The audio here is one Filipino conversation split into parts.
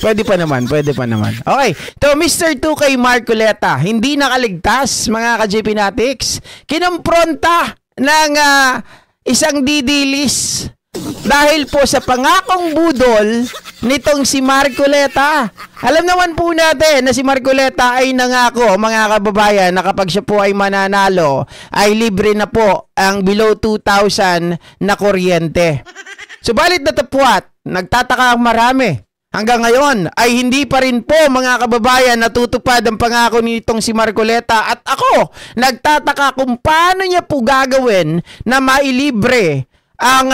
Pwede pa naman, pwede pa naman. Okay, to Mr. 2K Marcoleta, hindi nakaligtas mga ka-JP Natics. Kinompronta ng isang didilis dahil po sa pangakong budol nitong si Marcoleta. Alam naman po natin na si Marcoleta ay nangako mga kababayan na kapag siya po ay mananalo ay libre na po ang below 2,000 na kuryente. Subalit natapwat, nagtataka ang marami. Hanggang ngayon ay hindi pa rin po mga kababayan natutupad ang pangako nitong si Marcoleta at ako nagtataka kung paano niya po gagawin na mailibre ang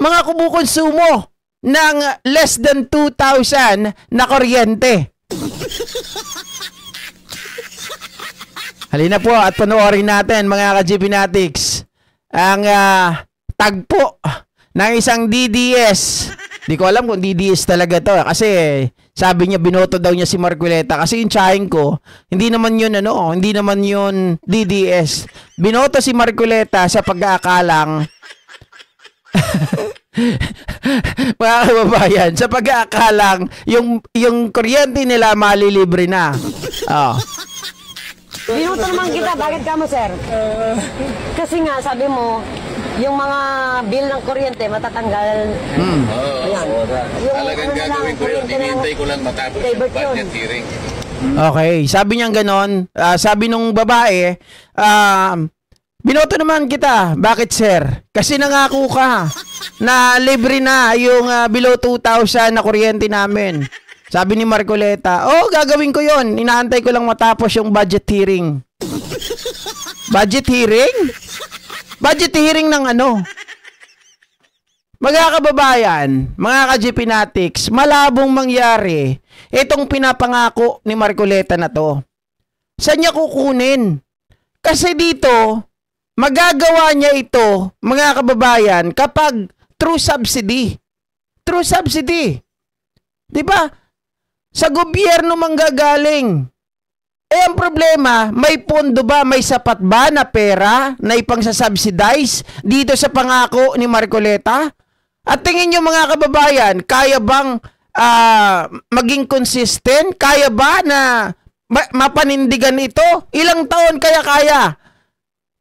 mga kumukonsumo ng less than 2,000 na kuryente. Halina po at panoorin natin mga ka-JP Natics ang tagpo ng isang DDS. Di ko alam kung DDS talaga to kasi sabi niya binoto daw niya si Marcoleta kasi yung tsahin ko hindi naman yun hindi naman yun DDS. Binoto si Marcoleta sa pag-aakalang mga kababayan, sa pag-aakalang yung kuryente nila malilibre na. Minuto naman kita, bakit ka mo, sir? Kasi nga, sabi mo, yung mga bill ng kuryente matatanggal. Ayan. Talagang gagawin ko yun, hinihintay ko lang matapos yung budget hearing. Okay, sabi niya ganon. Sabi nung babae, binoto naman kita. Bakit, sir? Kasi nangako ka na libre na yung below 2,000 na kuryente namin. Sabi ni Marcoleta, gagawin ko yon. Inaantay ko lang matapos yung budget hearing. Budget hearing? Budget hearing ng ano? Mga kababayan, mga ka-JP Natics, malabong mangyari itong pinapangako ni Marcoleta na to. Saan niya kukunin? Kasi dito, magagawa niya ito, mga kababayan, kapag true subsidy. True subsidy. Diba? Sa gobyerno manggagaling. Ang problema, may pondo ba, may sapat ba na pera na ipangsasubsidize dito sa pangako ni Marcoleta? At tingin nyo mga kababayan, kaya bang maging consistent? Kaya ba na mapanindigan ito? Ilang taon kaya?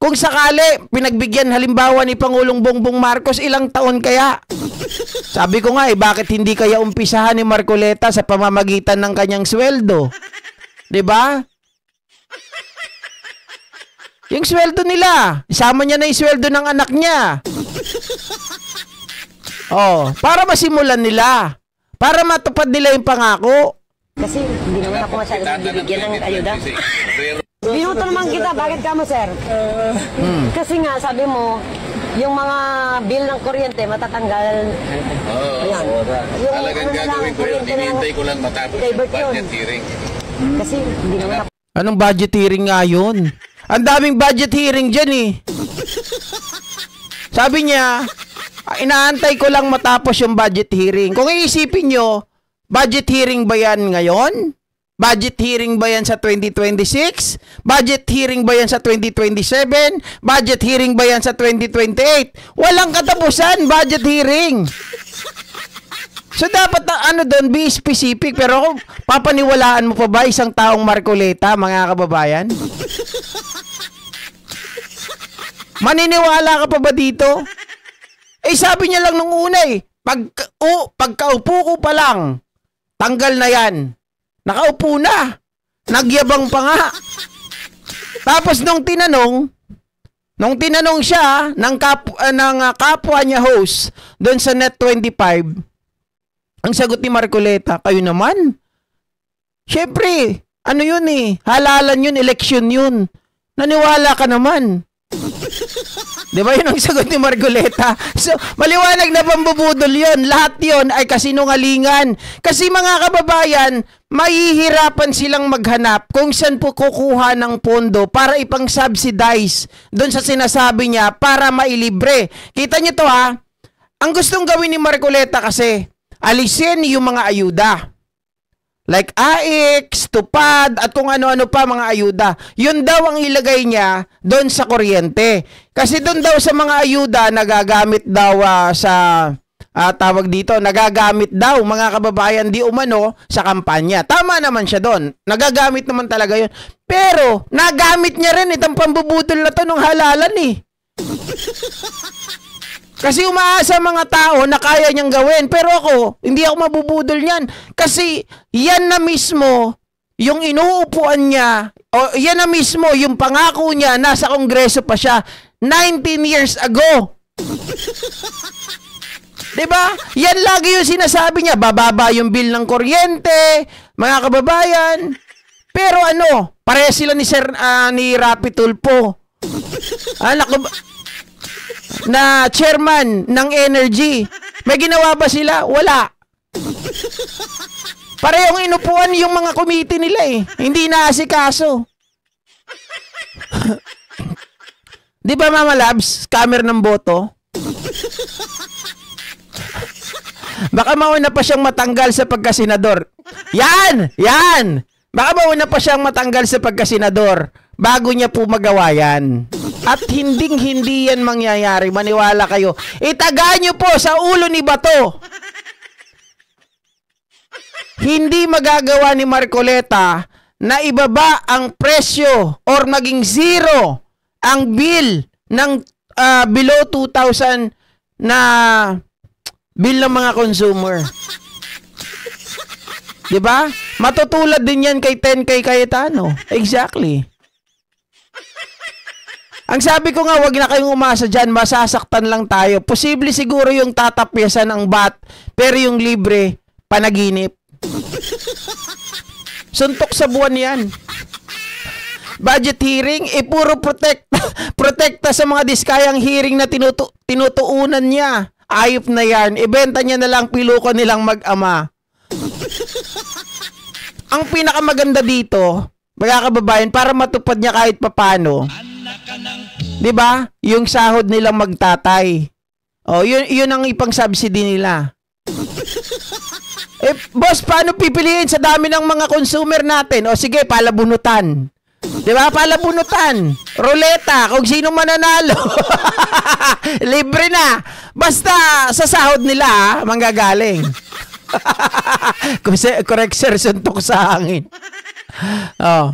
Kung sakali, pinagbigyan halimbawa ni Pangulong Bongbong Marcos, ilang taon kaya? Sabi ko nga bakit hindi kaya umpisahan ni Marcoleta sa pamamagitan ng kanyang sweldo? 'Di ba? Yung sweldo nila, isama niya na yung sweldo ng anak niya. Para masimulan nila. Para matupad nila yung pangako. Kasi hindi naman ako masyadong bibigyan ng ayuda. Minuto naman kita, bakit ka mo, sir? Kasi nga, sabi mo, yung mga bill ng kuryente matatanggal. Ayan. Talagang gagawin ko yun, hinihintay ko lang matapos yung budget hearing. Kasi hindi naman ako. Anong budget hearing nga yun? Ang daming budget hearing dyan eh. Sabi niya, inaantay ko lang matapos yung budget hearing. Kung iisipin nyo, budget hearing ba yan ngayon? Budget hearing ba yan sa 2026? Budget hearing ba yan sa 2027? Budget hearing ba yan sa 2028? Walang katapusan, budget hearing. So dapat na doon, be specific. Pero kung papaniwalaan mo pa ba isang taong Marcoleta, mga kababayan? Maniniwala ka pa ba dito? Sabi niya lang nung una pagkaupo ko pa lang, tanggal na yan. Nakaupo na. Nagyabang pa nga. Tapos nung tinanong siya ng kapwa niya host doon sa Net25, ang sagot ni Marcoleta, kayo naman. Syempre, yun halalan yun, election yun. Naniwala ka naman. Di ba yun ang sagot ni Marcoleta? So, maliwanag na pambubudol yun. Lahat yun ay kasinungalingan. Kasi mga kababayan, mahihirapan silang maghanap kung saan po kukuha ng pondo para ipang-subsidize doon sa sinasabi niya para mailibre. Kita niyo to ha? Ang gustong gawin ni Marcoleta kasi, alisin yung mga ayuda. Like AIX, Tupad, at kung ano-ano pa mga ayuda. Yun daw ang ilagay niya doon sa kuryente. Kasi doon daw sa mga ayuda nagagamit daw sa tawag dito, nagagamit daw mga kababayan di umano sa kampanya. Tama naman siya doon. Nagagamit naman talaga yun. Pero, nagamit niya rin itong pambubudol na to nung halalan eh. Kasi umaasa mga tao na kaya niyang gawin. Pero ako, hindi ako mabubudol niyan. Kasi, yan na mismo yung inuupuan niya, o yan na mismo yung pangako niya, nasa kongreso pa siya 19 years ago. Diba? Yan lagi yung sinasabi niya. Bababa yung bill ng kuryente, mga kababayan. Pero ano, pareha sila ni ni Rapi Tulfo. Na chairman ng energy. May ginawa ba sila? Wala. Parehong inupuan yung mga committee nila eh. Hindi naasikaso. Di ba Mama Labs? Scammer ng boto? Baka mauna pa siyang matanggal sa pagkasenador. Yan! Yan! Baka mauna pa siyang matanggal sa pagkasenador bago niya po magawa yan. At hinding-hindi yan mangyayari. Maniwala kayo. Itaga niyo po sa ulo ni Bato. Hindi magagawa ni Marcoleta na ibaba ang presyo or maging zero ang bill ng below 2,000 na bill ng mga consumer. Diba? Matutulad din yan kay 10K Cayetano. Exactly. Ang sabi ko nga, wag na kayong umasa dyan, masasaktan lang tayo. Posible siguro yung tatapyasan ng bat, pero yung libre, panaginip. Suntok sa buwan yan. Budget hearing, puro protekta sa mga diskayang hearing na tinutuunan niya. Ayop na yan. Ibenta niya na lang piluko nilang mag-ama. Ang pinakamaganda dito, mga kababayan, para matupad niya kahit papano, di ba? Yung sahod nilang magtatay. Oh, yun ang ipang subsidy nila. Boss, paano pipiliin sa dami ng mga consumer natin? O sige, palabunutan. Di ba? Palabunutan. Ruleta, kung sino mananalo. Libre na. Basta sa sahod nila, manggagaling. Correct, sir, suntok sa hangin. Oh.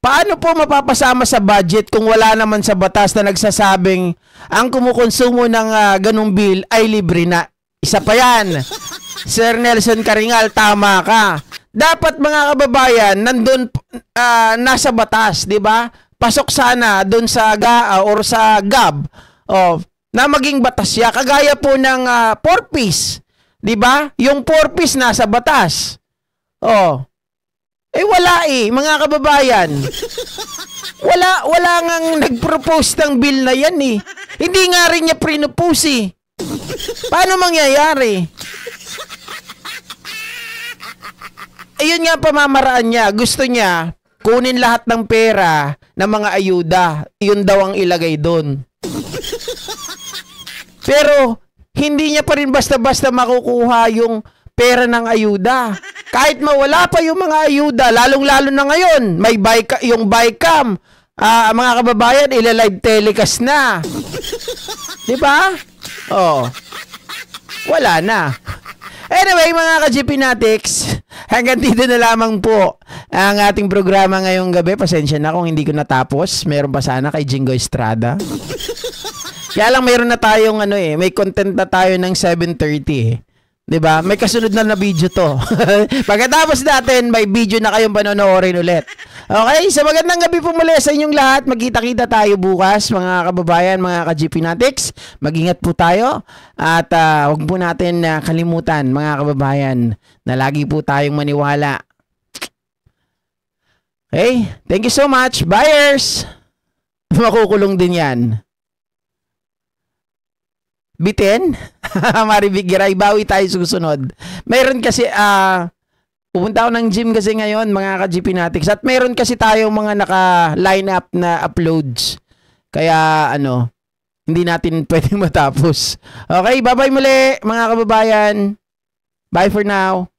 Paano po mapapasama sa budget kung wala naman sa batas na nagsasabing ang kumukonsumo ng ganung bill ay libre na? Isa pa yan. Sir Nelson Karingal, tama ka. Dapat mga kababayan, nandun nasa batas, di ba? Pasok sana doon sa GAA or sa GAB. Oh, na maging batas siya. Kagaya po ng 4-piece. Di ba? Yung 4-piece nasa batas. Oh. Wala mga kababayan. Wala ngang nag-propose ng bill na yan eh. Hindi nga rin niya pre-propose eh. Paano mangyayari? Ayun nga pamamaraan niya. Gusto niya kunin lahat ng pera ng mga ayuda. Yun daw ang ilagay doon. Pero hindi niya pa rin basta-basta makukuha yung pera ng ayuda. Kahit mawala pa yung mga ayuda, lalong-lalo na ngayon, may yung BICAM, mga kababayan, ilalive telecast na. Di ba? Oh. Wala na. Anyway, mga ka-GPnatics, hanggang dito na lamang po ang ating programa ngayong gabi. Pasensya na kung hindi ko natapos. Meron pa sana kay Jingo Estrada. Kaya lang mayroon na tayong may content na tayo ng 7:30 eh. 'Di ba? May kasunod na video to. Pagkatapos natin, may video na kayong panonoorin ulit. Okay, sa magandang gabi po muli sa inyong lahat. Magkita-kita tayo bukas, mga kababayan, mga ka-GPnatics. Mag-ingat po tayo at huwag po natin kalimutan, mga kababayan, na lagi po tayong maniwala. Okay, thank you so much. Buyers! Makukulong din yan. Bitin? Maribig Giray, bawi tayo susunod. Mayroon kasi, pupunta ako ng gym kasi ngayon, mga ka-GPnatics. At mayroon kasi tayong mga naka-line up na uploads. Kaya, hindi natin pwedeng matapos. Okay, bye-bye muli, mga kababayan. Bye for now.